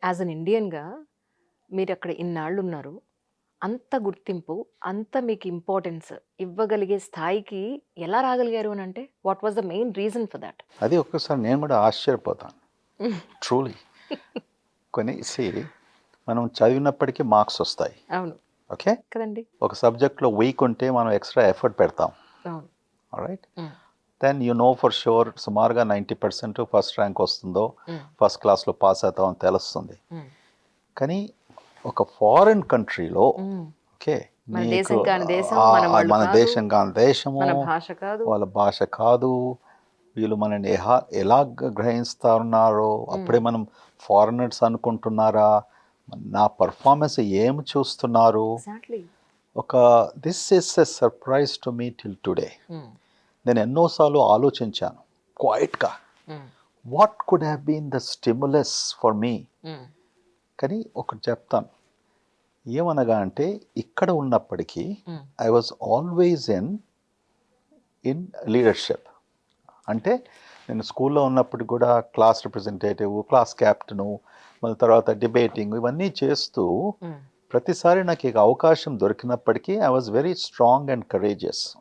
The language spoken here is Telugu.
యాజ్ అన్ ఇండియన్‌గా మీరక్కడ ఇన్నాళ్ళున్నారు. అంత గుర్తింపు, అంత మీకు ఇంపార్టెన్స్ ఇవ్వగలిగే స్థాయికి ఎలా రాగలిగారు అనంటే, what was the main reason for that? అది ఒక్కసారి నేను కూడా ఆశ్చర్యపోతాను. ట్రూలీ. మనం చదివినప్పటికీ మార్క్స్ వస్తాయి. అవును. ఓకే. కదండీ! ఒక సబ్జెక్ట్లో వీక్ ఉంటే మనం ఎక్స్ట్రా ఎఫర్ట్ పెడతాం. అవును. Alright. Hmm. Then you know for sure సుమారుగా 90% ఫస్ట్ ర్యాంక్ వస్తుందో, హ్మ్. ఫస్ట్ క్లాస్లో పాస్ అవుతామని తెలుస్తుంది. హ్మ్. కానీ ఒక ఫారిన్ కంట్రీలో హ్మ్. ఓకే మన నీకు దేశం కాని దేశం, మన వాళ్ళు మన కాదు, దేశం కాని దేశము, మన భాష కాదు. వాళ్ళ భాష కాదు, వీళ్ళు మనని ఎలా గ్రహిస్తారన్నారో అప్పుడే మనం ఫారినర్స్ అనుకుంటున్నారా, నా పర్ఫార్మెన్స్ ఏమి చూస్తున్నారు, ఎగ్జాక్ట్‌లీ. ఒక this is a surprise to me till today. Hmm. నేను ఎన్నోసార్లు ఆలోచించాను క్వైట్గా, hmm. What could have been the stimulus for me. Hmm. కానీ ఒకటి చెప్తాను, ఏమనగా అంటే ఇక్కడ ఉన్నప్పటికీ hmm. I was always in leadership. అంటే నేను స్కూల్లో ఉన్నప్పుడు కూడా క్లాస్ రిప్రజెంటేటివ్, క్లాస్ క్యాప్టెను, మళ్ళీ తర్వాత డిబేటింగ్ ఇవన్నీ చేస్తూ హ్మ్. ప్రతిసారి నాకు ఇక అవకాశం దొరికినప్పటికీ I was very strong and courageous.